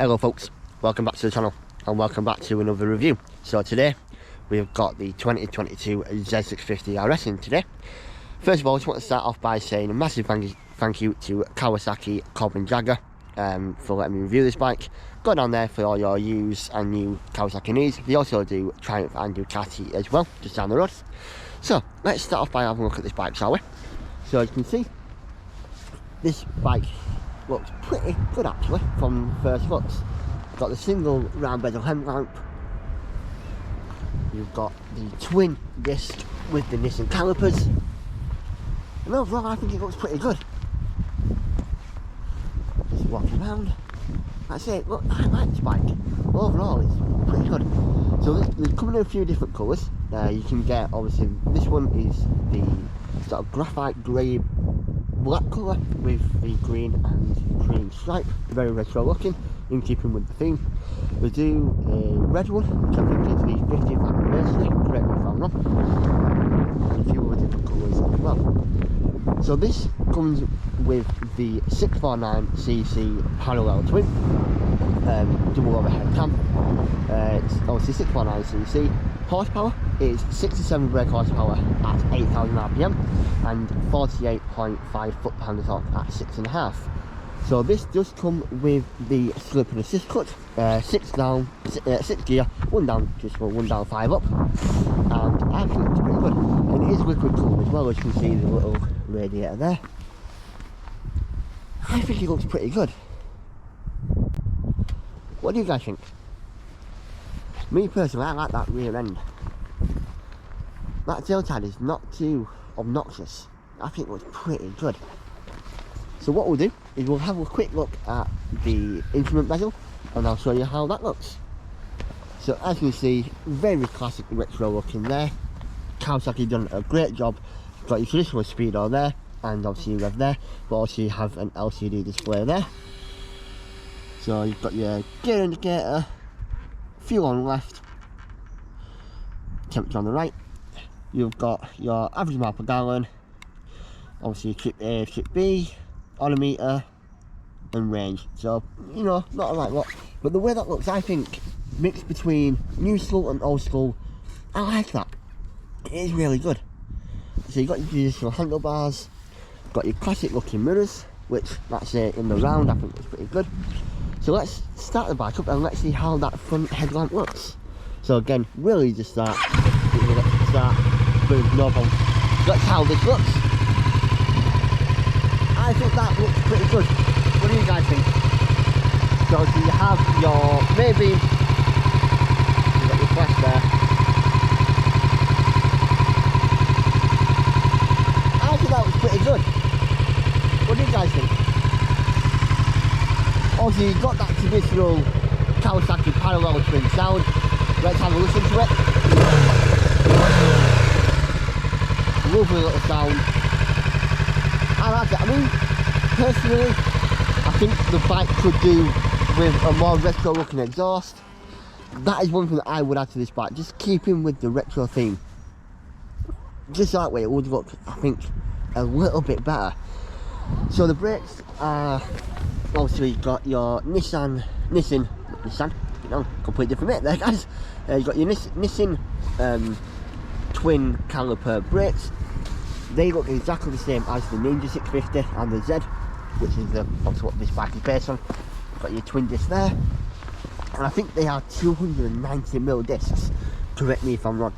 Hello folks, welcome back to the channel and welcome back to another review. So today we've got the 2022 Z650RS in today. First of all, I just want to start off by saying a massive thank you to Kawasaki Jagger for letting me review this bike. Go down there for all your used and new Kawasaki needs. They also do Triumph and Ducati as well, just down the road. So let's start off by having a look at this bike, shall we? So as you can see, this bike looks pretty good actually from first looks. Got the single round bezel headlamp. You've got the twin disc with the Nissan calipers. And overall I think it looks pretty good. Just walking around. That's it. Look, I like this bike. Overall it's pretty good. So they come in a few different colours. You can get, obviously, this one is the sort of graphite grey black colour with the green and cream stripe. Very retro looking, in keeping with the theme. We do a red one, which I think is the 50th anniversary, correct me if I'm wrong. And a few other different colours as well. So this comes with the 649cc parallel twin, double overhead cam. It's obviously 649cc. Horsepower is 67 brake horsepower at 8,000 RPM and 48.5 foot-pound of torque at 6.5. So this does come with the slip and assist clutch, 6 gear, 1 down, just for 1 down, 5 up, and I think it's pretty good. And it is liquid cooled as well, as you can see the little radiator there. I think it looks pretty good. What do you guys think? Me personally, I like that rear end. That tail tire is not too obnoxious. I think it looks pretty good. So what we'll do is we'll have a quick look at the instrument bezel and I'll show you how that looks. So as you can see, very classic retro looking there. Kawasaki done a great job. Got your traditional speedo there and obviously rev there, but also you have an LCD display there. So you've got your gear indicator, fuel on the left, temperature on the right. You've got your average mile per gallon, obviously trip A, trip B, odometer and range. So, you know, not a lot, but the way that looks, I think, mixed between new school and old school, I like that. It is really good. So you've got your traditional handlebars, got your classic looking mirrors, which, that's it, in the round, I think it's pretty good. So let's start the bike up and let's see how that front headlamp looks. So again, really just start, boom, no problem. That's how this looks. I think that looks pretty good. What do you guys think? So you have your, maybe, you've got your flash there. I think that looks pretty good. What do you guys think? Also, you've got that traditional Kawasaki parallel twin sound. Let's have a listen to it. Lovely little sound. I like it. I mean, personally, I think the bike could do with a more retro looking exhaust. That is one thing that I would add to this bike, just keeping with the retro theme. Just that way it would look, I think, a little bit better. So the brakes are, obviously you've got your Nissan, you know, completely different mate there guys. You've got your Nissan twin caliper brakes. They look exactly the same as the Ninja 650 and the Z, which is obviously what this bike is based on. You've got your twin disc there, and I think they are 290mm discs, correct me if I'm wrong.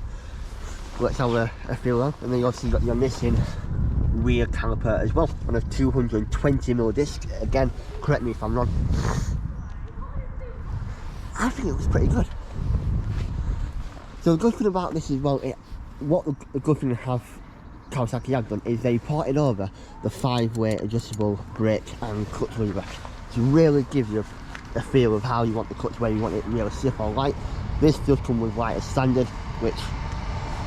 Let's have a feel on. And then you also got your Nissan rear caliper as well on a 220mm disc. Again, correct me if I'm wrong. I think it looks pretty good. So the good thing about this as well, what the good thing to have Kawasaki have done is they ported over the 5-way adjustable brake and clutch lever to really give you a feel of how you want the clutch, where you want it really stiff or light. This does come with light as standard, which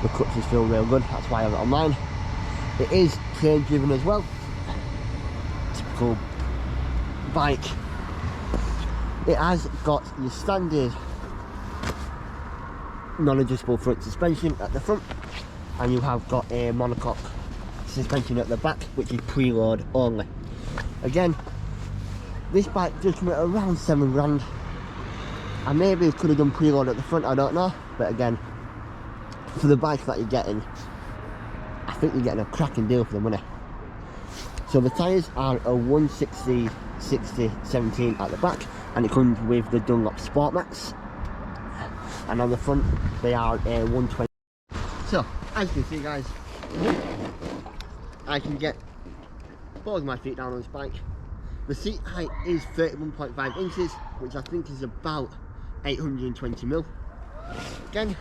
the clutches feel real good. That's why I have it on mine. It is chain driven as well. Typical bike. It has got your standard non-adjustable front suspension at the front, and you have got a monocoque suspension at the back, which is preload only. Again, this bike does come at around £7 grand, I maybe could have done preload at the front, I don't know, but again, for the bike that you're getting, I think you're getting a cracking deal for the money. So the tyres are a 160 60/17 at the back, and it comes with the Dunlop Sport Max, and on the front they are a 120. So as you can see, guys, I can get both of my feet down on this bike. The seat height is 31.5 inches, which I think is about 820mm. Again,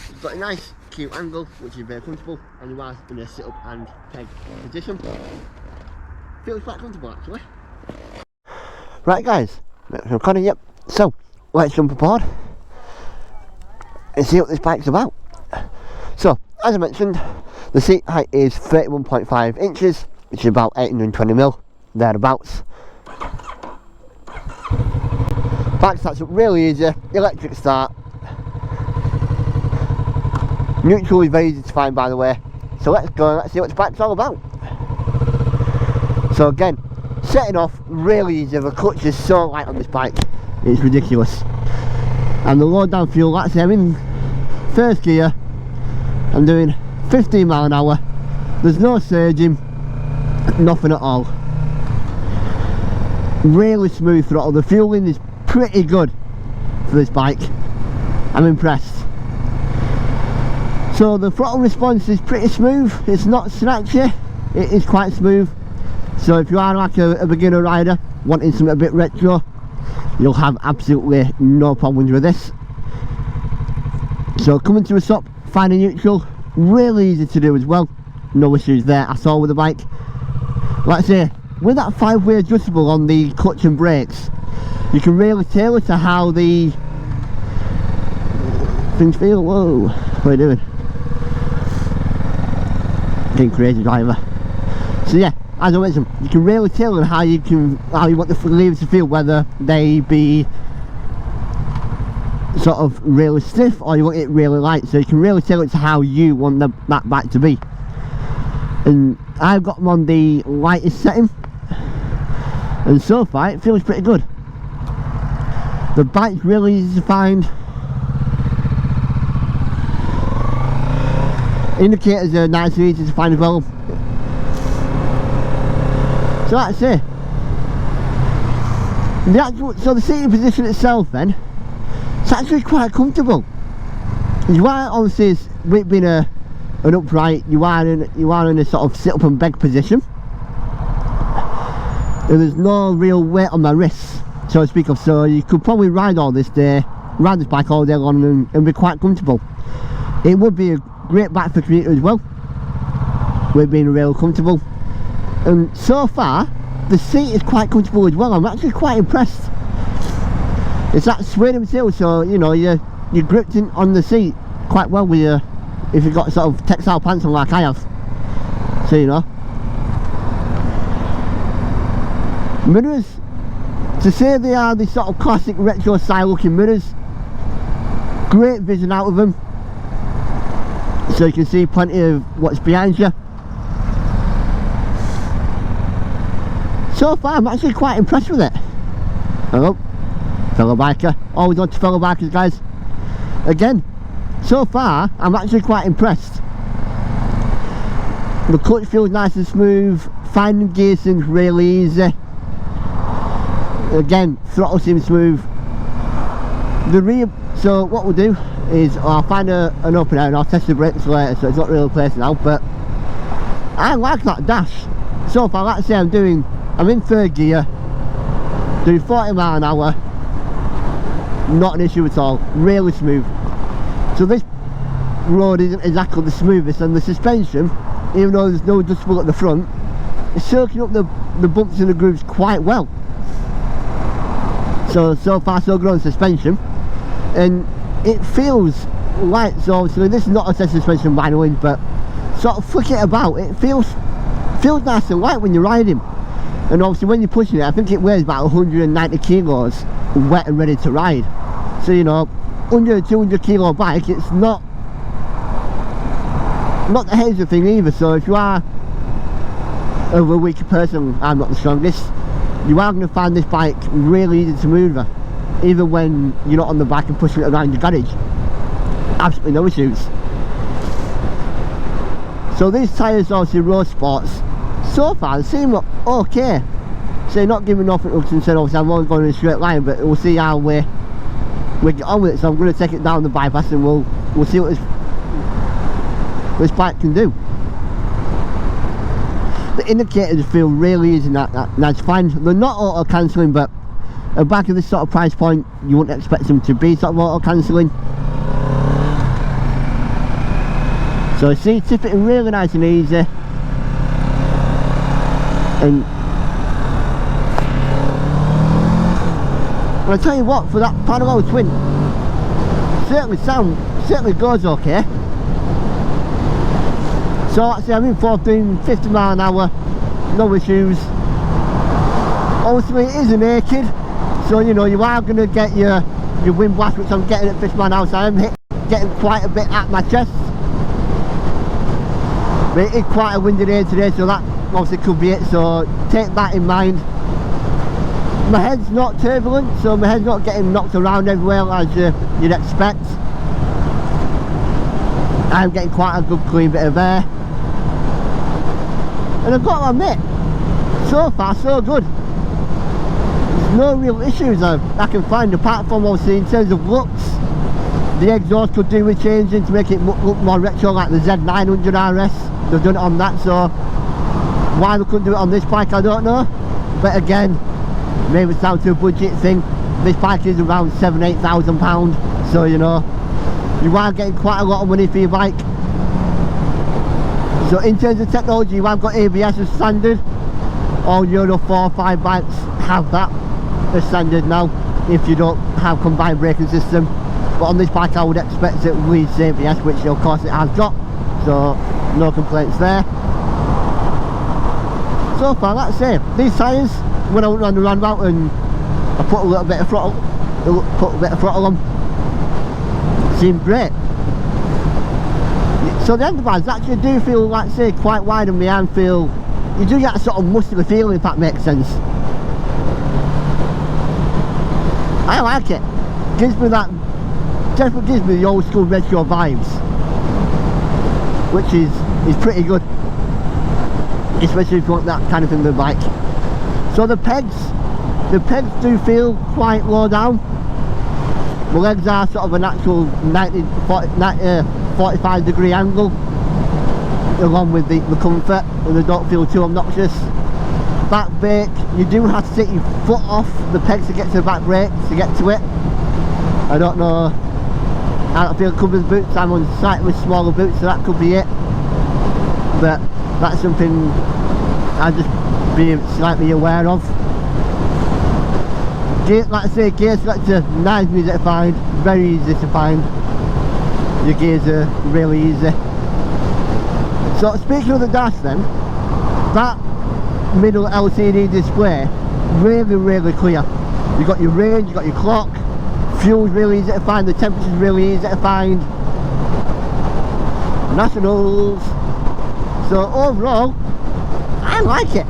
you've got a nice cute angle, which is very comfortable, and you are in a sit up and peg position. Feels quite comfortable actually. Right guys, I'm recording, yep. So let's jump aboard and see what this bike's about. So as I mentioned, the seat height is 31.5 inches, which is about 820mm, thereabouts. Bike starts up really easy, electric start. Neutral is very easy to find, by the way. So let's go and let's see what this bike's all about. So again, setting off really easy. The clutch is so light on this bike, it's ridiculous. And the low down fuel, that's it. I'm in first gear, I'm doing 15 mile an hour. There's no surging, nothing at all. Really smooth throttle. The fueling is pretty good for this bike. I'm impressed. So the throttle response is pretty smooth. It's not snatchy, it is quite smooth. So if you are like a beginner rider wanting something a bit retro, you'll have absolutely no problems with this. So coming to a stop, finding neutral, really easy to do as well. No issues there at all with the bike. Like I say, with that 5-way adjustable on the clutch and brakes, you can really tailor to how the things feel. Whoa, what are you doing? Getting crazy, driver. So yeah, as I mentioned, you can really tailor how you want the levers to feel, whether they be sort of really stiff or you want it really light. So you can really tailor it to how you want that bike to be. And I've got them on the lightest setting, and so far it feels pretty good. The bike's really easy to find. Indicators are nice and easy to find as well. So that's it. So the seating position itself then, it's actually quite comfortable. You are obviously, with it being an upright, you are in a sort of sit up and beg position. And there's no real weight on my wrists, so to speak of, so you could probably ride this bike all day long and be quite comfortable. It would be a great bike for commuter as well, with being really comfortable. And so far the seat is quite comfortable as well. I'm actually quite impressed. It's that suede material, so you know you're gripped in on the seat quite well with your, if you've got sort of textile pants on like I have. So you know, mirrors, to say they are the sort of classic retro style looking mirrors, great vision out of them, so you can see plenty of what's behind you. So far I'm actually quite impressed with it. Hello, fellow biker, always on to fellow bikers guys. Again, so far I'm actually quite impressed. The clutch feels nice and smooth, finding gear seems really easy. Again, throttle seems smooth. The rear, so what we'll do is I'll find an opener and I'll test the brakes later, so it's not really a place now, but I like that dash. So far, like I say, I'm in third gear, doing 40 mile an hour, not an issue at all, really smooth. So this road isn't exactly the smoothest, and the suspension, even though there's no adjustable at the front, it's soaking up the bumps and the grooves quite well. So far so good on suspension, and it feels light. So obviously this is not a test suspension by the way, but sort of flick it about, it feels nice and light when you're riding. And obviously when you're pushing it, I think it weighs about 190 kilos wet and ready to ride. So you know, under a 200 kilo bike, it's not the heaviest thing either. So if you are of a weaker person, I'm not the strongest, you are going to find this bike really easy to maneuver. even when you're not on the bike and pushing it around your garage. Absolutely no issues. So these tyres, obviously road sports, so far they seem okay. So they're not giving nothing up and said, obviously I'm only going in a straight line, but we'll see how we get on with it. So I'm going to take it down the bypass and we'll see what this bike can do. The indicators feel really easy, and that's fine. They're not auto cancelling, but a bike of this sort of price point, you wouldn't expect them to be sort of auto cancelling. So you see, tip it in really nice and easy, and I'll tell you what, for that parallel twin, certainly goes okay. So actually I'm in 50 mile an hour, no issues. Obviously it is a naked, so you know you are going to get your wind blast, which I'm getting at 50 mile an hour, so I am getting quite a bit at my chest. But it is quite a windy day today, so that obviously could be it, so take that in mind. My head's not turbulent, so my head's not getting knocked around everywhere as you'd expect. I'm getting quite a good clean bit of air. And I've got to admit, so far so good. There's no real issues I can find, apart from obviously in terms of looks. The exhaust could do with changing to make it look more retro, like the Z650RS. They've done it on that, so why they couldn't do it on this bike I don't know. But again, maybe it's down to a budget thing. This bike is around £7,000-8,000, so you know, you are getting quite a lot of money for your bike. So in terms of technology, you have got ABS as standard. All Euro 4 or 5 bikes have that as standard now, if you don't have combined braking system. But on this bike I would expect it with ABS, which of course it has got, so no complaints there. So far, that's it. These tyres, when I went around the roundabout and I put a little bit of throttle on, seemed great. So the handlebars actually do feel, like say, quite wide on the arm, you do get a sort of muscular feeling, if that makes sense. I like it. Gives me that, definitely gives me the old school retro vibes, which is pretty good, especially if you want that kind of thing with the bike. So the pegs do feel quite low down. The legs are sort of an actual 45 degree angle, along with the comfort, and they don't feel too obnoxious. Back brake, you do have to take your foot off the pegs to get to the back brake, to get to it. I don't know, I don't feel it covers boots. I'm on slightly smaller boots, so that could be it. But that's something I'll just be slightly aware of. Gear, like I say, gear selector, nice and easy to find, very easy to find. Your gears are really easy. So speaking of the dash then, that middle LCD display, really clear. You've got your range, you've got your clock, fuel's really easy to find, the temperature's really easy to find. Nationals. So overall, I like it.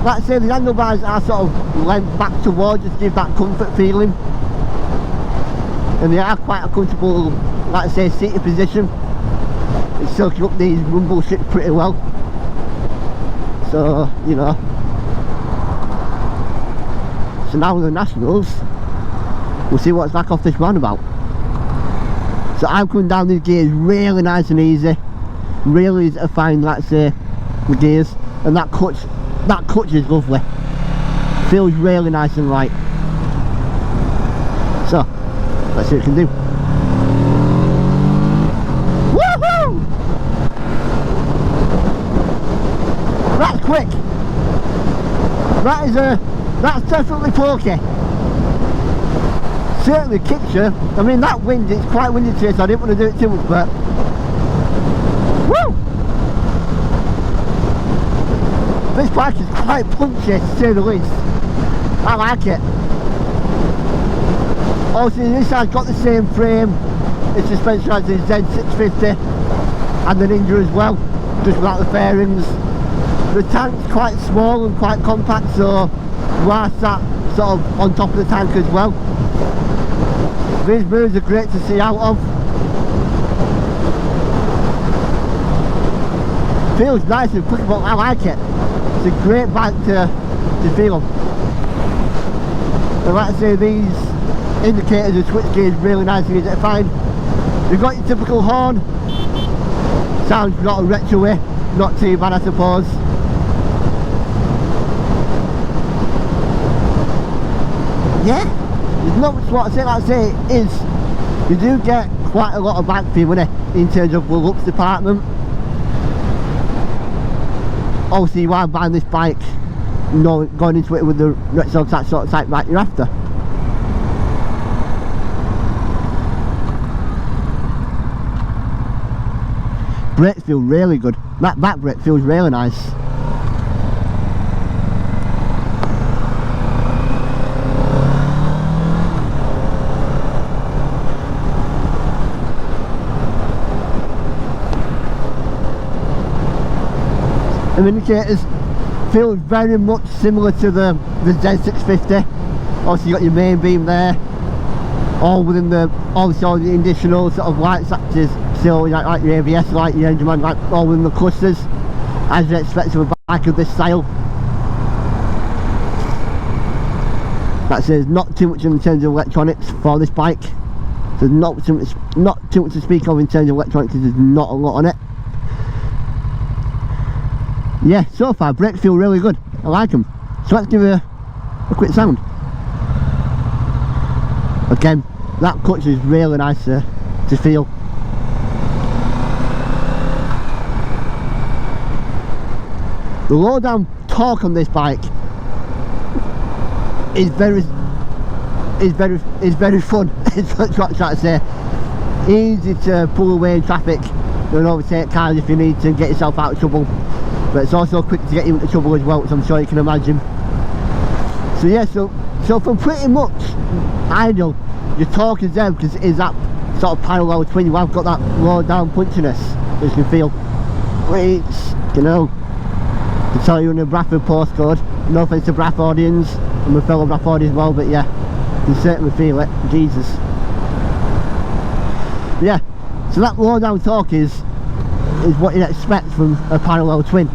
Like I say, the handlebars are sort of leant back towards you to give that comfort feeling. And they are quite a comfortable, like I say, seated position. It's soaking up these rumble strips pretty well. So, you know. So now with the Nationals, we'll see what's back off this roundabout. So I'm coming down these gears really nice and easy. Really easy to find, like I say, the gears. And that clutch is lovely. Feels really nice and light. So, let's see what it can do. Woohoo! That's quick. That's definitely pokey. Certainly kicks you. I mean, that wind, it's quite windy today, so I didn't want to do it too much, but woo! This bike is quite punchy, to say the least. I like it. Also, this has got the same frame, the suspension as the Z650 and the Ninja as well, just without the fairings. The tank's quite small and quite compact, so you are sat sort of on top of the tank as well. These mirrors are great to see out of. Feels nice and quick, but I like it. It's a great bike to feel on. And like I say, these indicators and switch gears really nice and easy to find. You've got your typical horn. Sounds not a retro way, not too bad I suppose. Yeah, there's not much more to say. Like I say, it is, you do get quite a lot of bike feel in it in terms of the looks department. Obviously you are buying this bike, you know, going into it with the retro that sort of type bike you're after. Brakes feel really good. That back brake feels really nice. The indicators feel very much similar to the Z650. Obviously you got your main beam there, all within the, obviously all the additional sort of light sectors, so like your ABS light, your engine man light, all within the clusters, as you expect of a bike of this style. That says not too much in terms of electronics for this bike. There's not too much to speak of in terms of electronics, there's not a lot on it. Yeah, so far brakes feel really good. I like them. So let's give it a quick sound. Again, that clutch is really nice to feel. The low down torque on this bike is very fun. Is what I'm trying to say. Easy to pull away in traffic and overtake cars if you need to get yourself out of trouble. But it's also quick to get you into trouble as well, which I'm sure you can imagine. So yeah, so for pretty much ideal, your torque is there because it is that sort of parallel twin. You have got that low down punchiness, as you can feel. Which, you know, to tell you in a Bradford postcode, no offence to Bradfordians, I'm a fellow Bradfordian as well, but yeah, you can certainly feel it, Jesus. Yeah, so that low down torque is what you'd expect from a parallel twin.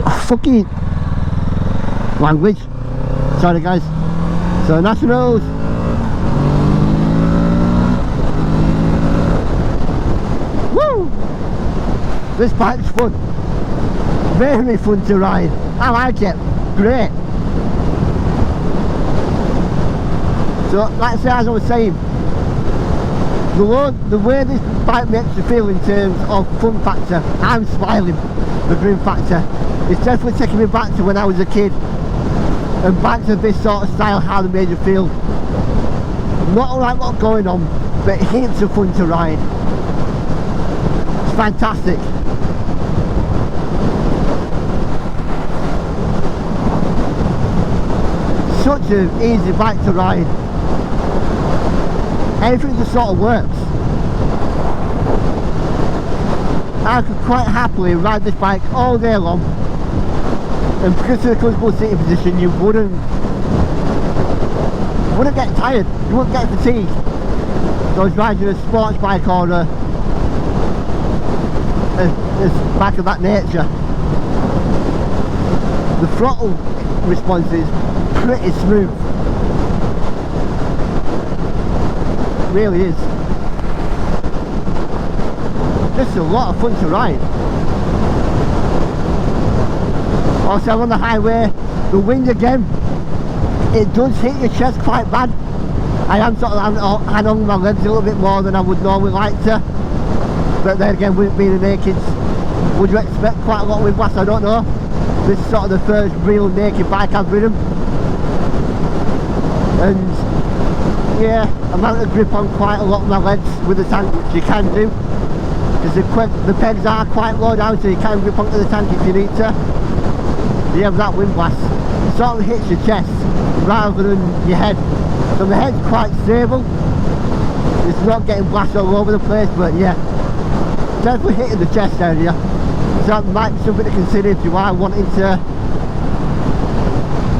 Oh, fucking language. Sorry guys. So Nationals. Woo! This bike's fun. Very fun to ride. I like it. Great. So, like I say, as I was saying, the way this bike makes you feel in terms of fun factor, I'm smiling, the grin factor, it's definitely taking me back to when I was a kid, and back to this sort of style, how they made you feel. Not a lot going on, but heaps of fun to ride. It's fantastic. Such an easy bike to ride. Everything just sort of works. I could quite happily ride this bike all day long, and because of the comfortable seating position, you wouldn't get tired, you wouldn't get fatigued. So I was riding a sports bike or a bike of that nature. The throttle response is pretty smooth. Really is. Just a lot of fun to ride. Also, I'm on the highway, the wind again, it does hit your chest quite bad. I am sort of hand on my legs a little bit more than I would normally like to, but then again, with it being a naked, would you expect quite a lot of wind blast? I don't know. This is sort of the first real naked bike I've ridden, and yeah, I mount a grip on quite a lot of my legs with the tank, which you can do, because the pegs are quite low down, so you can grip onto the tank if you need to. You have that wind blast, it sort of hits your chest rather than your head, so the head's quite stable, it's not getting blasted all over the place, but yeah, definitely hitting the chest area. So that might be something to consider if you are wanting to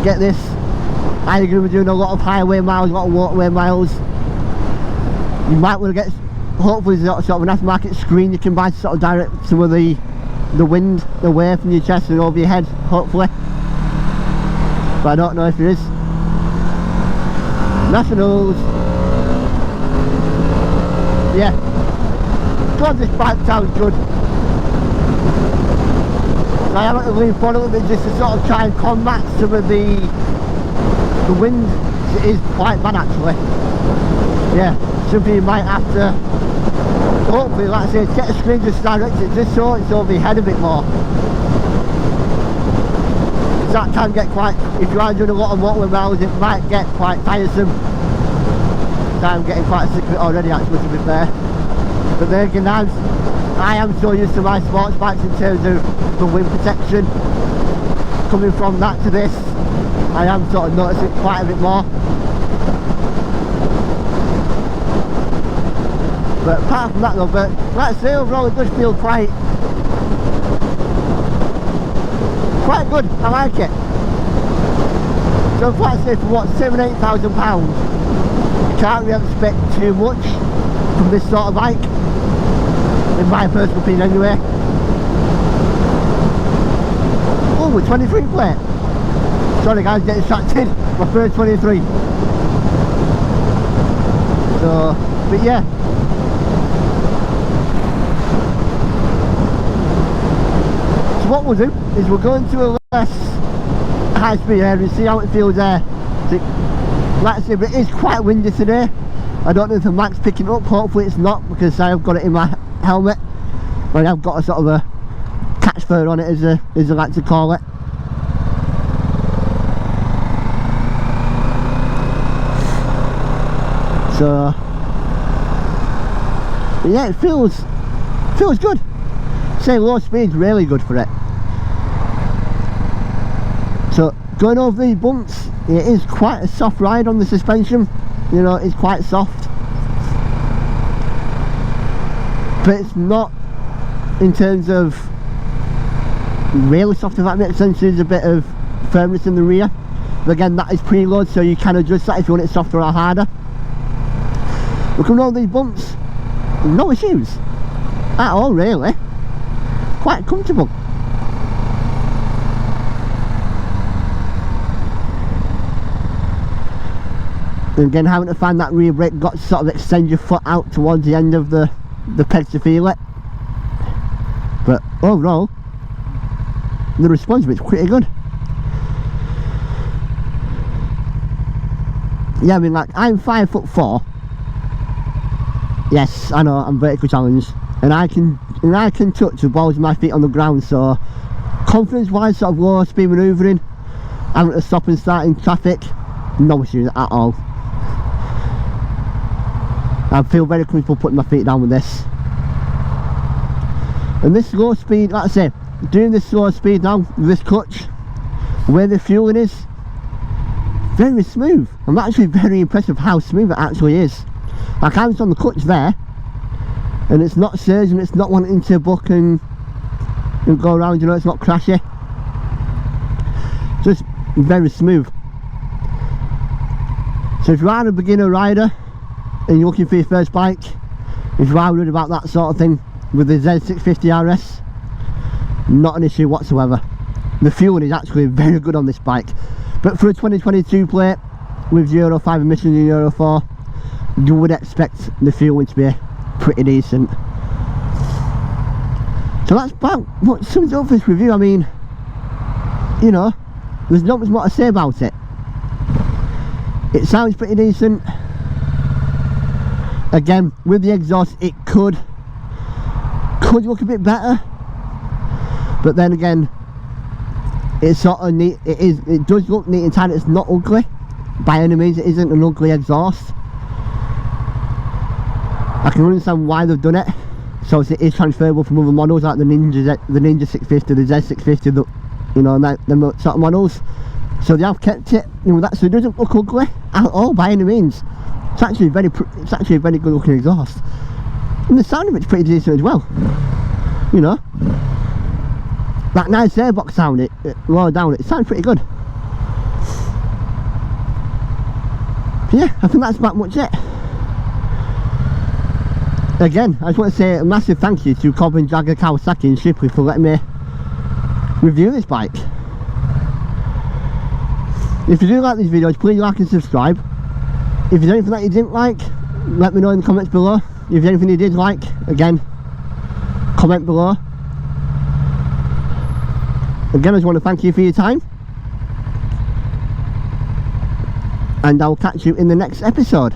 get this. Either going to be doing a lot of highway miles, a lot of waterway miles. You might want to get, hopefully there's sort of an aftermarket screen you can buy to sort of direct some of the wind away from your chest and over your head, hopefully. But I don't know if there is. Nationals. Yeah. God, this bike sounds good. I haven't to lean forward a little bit just to sort of try and combat some of the wind. It is quite bad actually. Yeah, something you might have to, hopefully, like I say, get a screen just direct it just so it's over your head a bit more. That can get quite, if you are doing a lot of motorway miles, it might get quite tiresome. I'm getting quite sick of it already actually, to be fair. But then again, I am so used to my sports bikes in terms of the wind protection. Coming from that to this, I am sort of noticing it quite a bit more. But apart from that though, but like I say, overall it does feel quite good. I like it. So like I say, for what, £7,000-8,000, you can't really expect too much from this sort of bike, in my personal opinion anyway. Oh, we're 23 plate. Sorry guys, get distracted. My first 23. So, but yeah. So what we'll do is we'll go into a less high speed area and see how it feels there. So, like I said, but it is quite windy today. I don't know if the mic's picking up, hopefully it's not, because I've got it in my helmet. And I've got a sort of a catch fur on it, as I like to call it. So yeah, it feels good. Say low speed's really good for it. So going over these bumps, it is quite a soft ride on the suspension. You know, it's quite soft, but it's not in terms of really soft, if that makes sense. There's a bit of firmness in the rear, but again, that is preload, so you can adjust that if you want it softer or harder. We're coming over these bumps, no issues at all really, quite comfortable. And again, having to find that rear brake, got to sort of extend your foot out towards the end of the pegs to feel it. But overall, the response is pretty good. Yeah, I mean, like, I'm 5'4". Yes, I know, I'm vertically challenged, and I can touch the balls of my feet on the ground. So confidence wise, sort of low speed manoeuvring, having to stop and start in traffic, no issues at all. I feel very comfortable putting my feet down with this. And this slow speed, like I say, doing this slow speed now with this clutch, where the fueling is, very smooth. I'm actually very impressed with how smooth it actually is. Like, I'm on the clutch there, and it's not surging, it's not wanting to buck and go around, you know, it's not crashy. Just very smooth. So if you are a beginner rider and you're looking for your first bike, if you are worried about that sort of thing, with the Z650RS, not an issue whatsoever. The fueling is actually very good on this bike, but for a 2022 plate with Euro 5 emissions and Euro 4, you would expect the fueling to be pretty decent. So that's about what sums up this review. I mean, you know, there's not much more to say about it. It sounds pretty decent. Again, with the exhaust, it could look a bit better, but then again, it's sort of neat. It does look neat and tight. It's not ugly by any means. It isn't an ugly exhaust. I can understand why they've done it, so it is transferable from other models like the Ninja 650, the Z650, you know, them sort of models. So they have kept it, you know, that, so it doesn't look ugly at all by any means. It's actually a very good looking exhaust, and the sound of it's pretty decent as well, you know. that nice gearbox sound, it low down, it sounds pretty good. But yeah, I think that's about much it. Again, I just want to say a massive thank you to Cobb and Jagger Kawasaki in Shipley for letting me review this bike. If you do like these videos, please like and subscribe. If there's anything that you didn't like, let me know in the comments below. If there's anything you did like, again, comment below. Again, I just want to thank you for your time, and I'll catch you in the next episode.